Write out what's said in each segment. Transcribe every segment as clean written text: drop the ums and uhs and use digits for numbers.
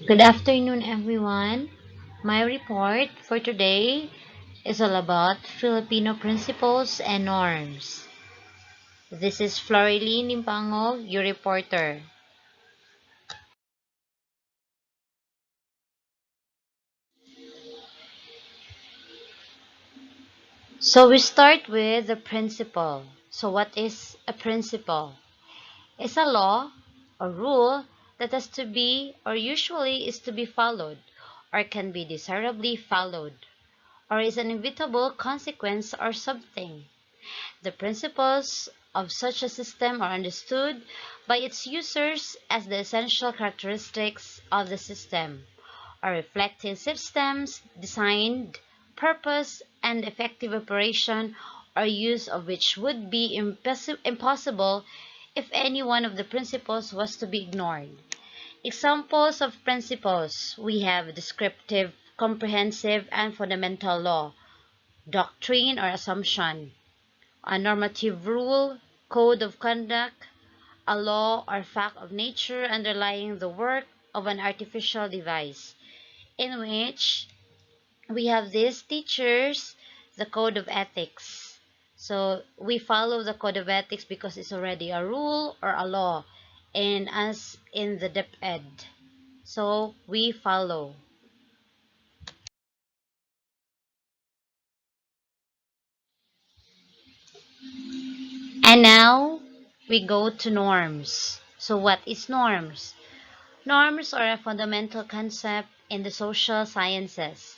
Good afternoon, everyone. My report for today is all about Filipino principles and norms. This is Florilyn Limpangug, your reporter. So we start with the principle. So what is a principle? It's a law or rule that has to be or usually is to be followed or can be desirably followed or is an inevitable consequence or something. The principles of such a system are understood by its users as the essential characteristics of the system, or reflecting systems designed, purpose, and effective operation or use of which would be impossible if any one of the principles was to be ignored. Examples of principles: we have descriptive, comprehensive, and fundamental law, doctrine or assumption, a normative rule, code of conduct, a law or fact of nature underlying the work of an artificial device, in which we have these teachers, the code of ethics. So we follow the code of ethics because it's already a rule or a law, and as in the dep ed. So we follow. And now we go to norms. So what is norms? Norms are a fundamental concept in the social sciences.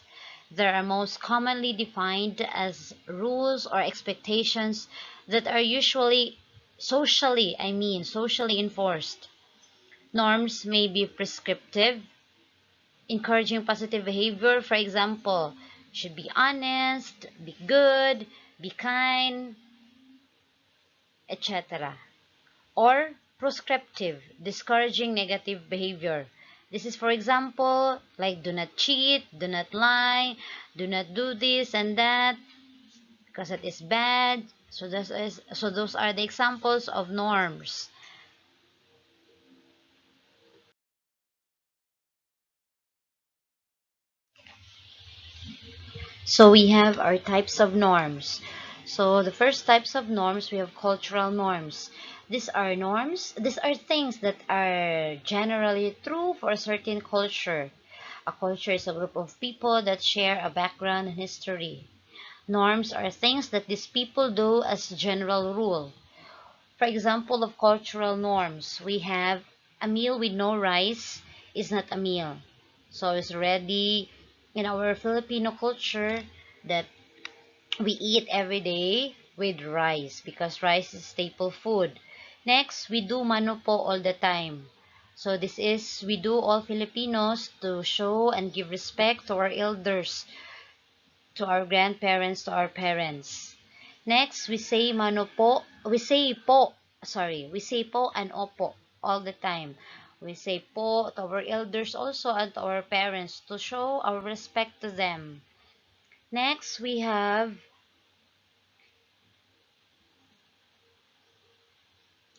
They are most commonly defined as rules or expectations that are usually socially enforced. Norms may be prescriptive, encouraging positive behavior. For example, should be honest, be good, be kind, etc. Or proscriptive, discouraging negative behavior. This is, for example, like do not cheat, do not lie, do not do this and that because it is bad. So those are the examples of norms. So we have our types of norms. So the first types of norms, we have cultural norms. These are things that are generally true for a certain culture. A culture is a group of people that share a background and history. Norms are things that these people do as general rule. For example of cultural norms, we have a meal with no rice is not a meal. So it's already in our Filipino culture that we eat every day with rice because rice is staple food. Next, we do mano po all the time. So this is, we do all Filipinos to show and give respect to our elders, to our grandparents, to our parents. Next, we say mano po, we say po and opo all the time. We say po to our elders also and to our parents to show our respect to them. Next, we have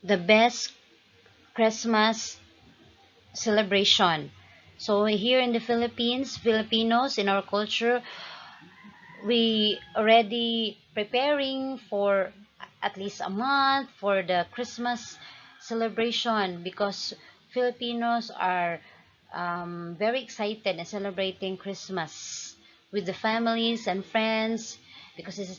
the best Christmas celebration. So here in the Philippines, Filipinos in our culture, we already preparing for at least a month for the Christmas celebration because Filipinos are very excited in celebrating Christmas with the families and friends because it's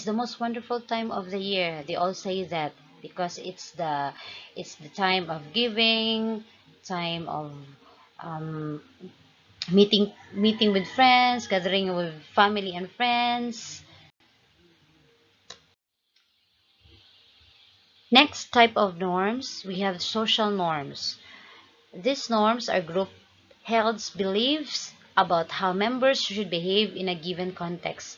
the most wonderful time of the year. They all say that because it's the time of giving, time of um, meeting with friends, gathering with family and friends. Next type of norms, we have social norms. These norms are group held beliefs about how members should behave in a given context.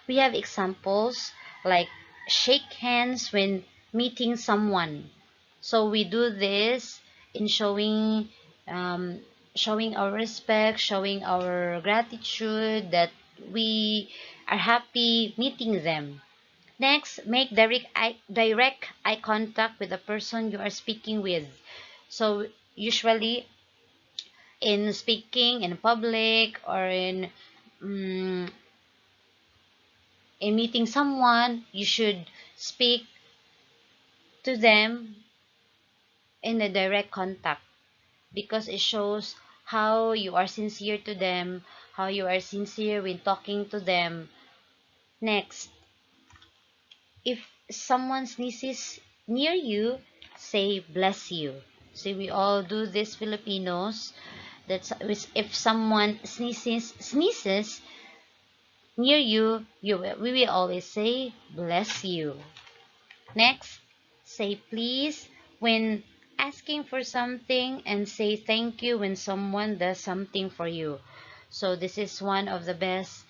We have examples like shake hands when meeting someone. So we do this in um, showing our respect, showing our gratitude that we are happy meeting them. Next, make direct eye contact with the person you are speaking with. So usually, in speaking in public or mm, in meeting someone, you should speak to them in a direct contact, because it shows how you are sincere to them, how you are sincere when talking to them. Next, if someone sneezes near you, say bless you. So we all do this, Filipinos. That's if someone sneezes near you, we will always say bless you. Next, say please when asking for something, and say thank you when someone does something for you. So this is one of the best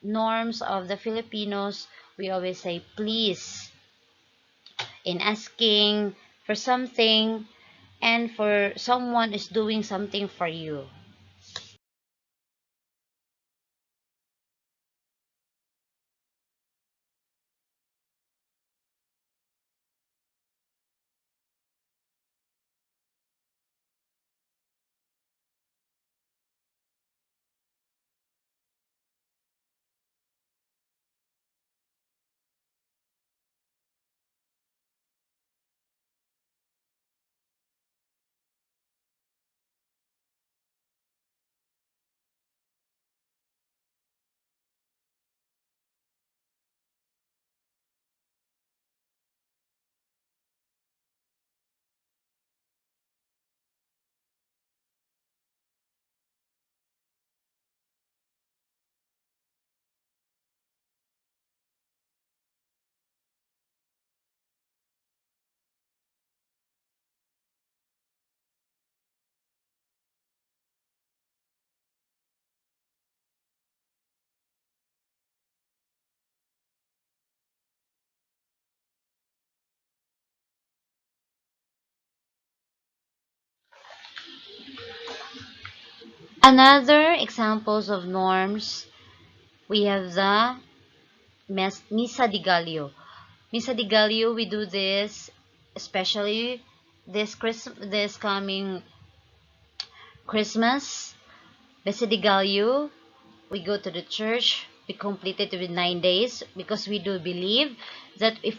norms of the Filipinos. We always say please in asking for something and for someone is doing something for you. Another examples of norms, we have the Misa di Gallo. Misa di Gallo, we do this especially this coming Christmas. Misa di Gallo, we go to the church. We complete it with 9 days because we do believe that if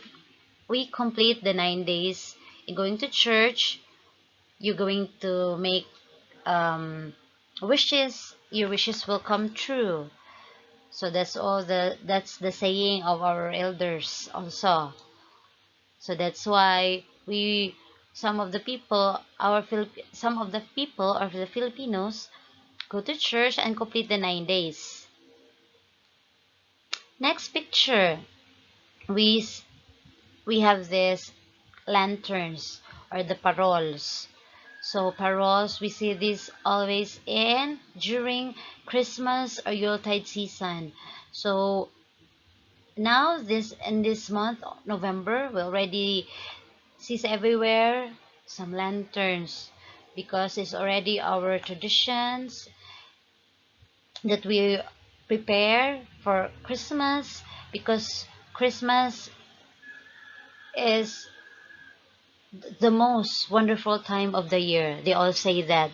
we complete the 9 days in going to church, you're going to make wishes. Your wishes will come true. So that's the saying of our elders also. So that's why some of the people some of the people of the Filipinos go to church and complete the 9 days. Next picture, we we have this lanterns or the paroles. So paroles, we see this always in during Christmas or Yuletide season. So now this in this month November, we already see everywhere some lanterns, because it's already our traditions that we prepare for Christmas, because Christmas is the most wonderful time of the year. They all say that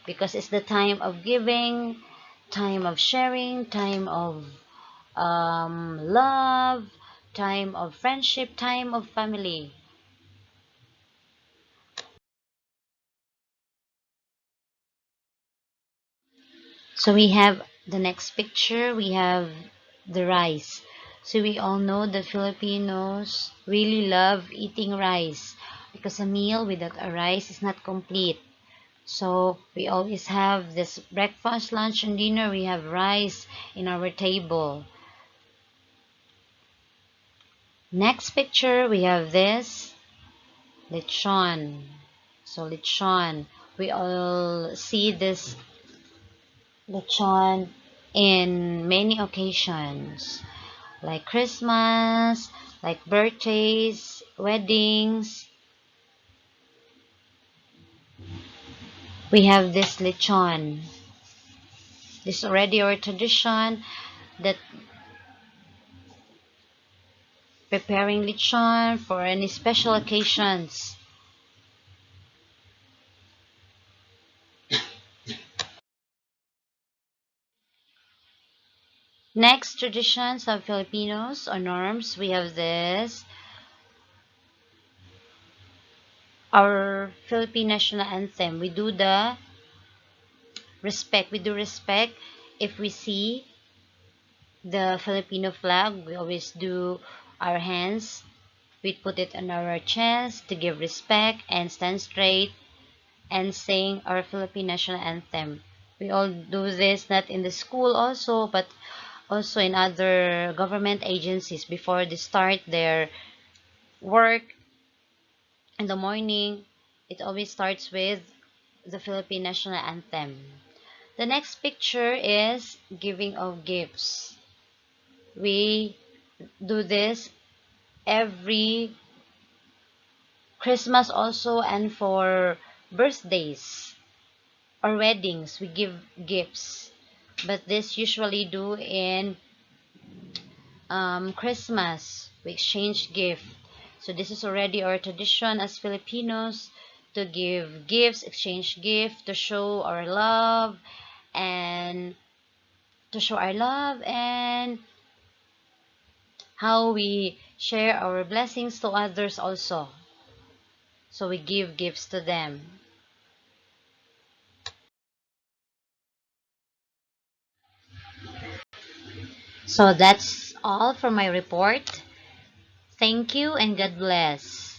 because it's the time of giving, time of sharing, time of love, time of friendship, time of family. So we have the next picture, we have the rice. So we all know that Filipinos really love eating rice, because a meal without a rice is not complete. So we always have this breakfast, lunch, and dinner. We have rice in our table. Next picture, we have this lechon. So lechon, we all see this lechon in many occasions, like Christmas, like birthdays, weddings. We have this lechon. This is already our tradition that preparing lechon for any special occasions. Next, traditions of Filipinos or norms. We have this, our Philippine national anthem. We do the respect. We do respect if we see the Filipino flag. We always do our hands. We put it on our chest to give respect and stand straight and sing our Philippine national anthem. We all do this not in the school also, but also in other government agencies before they start their work in the morning. It always starts with the Philippine national anthem. The next picture is giving of gifts. We do this every Christmas also, and for birthdays or weddings we give gifts. But this usually do in Christmas. We exchange gift. So this is already our tradition as Filipinos to give gifts, exchange gift to show our love and how we share our blessings to others also. So we give gifts to them. So that's all for my report. Thank you and God bless.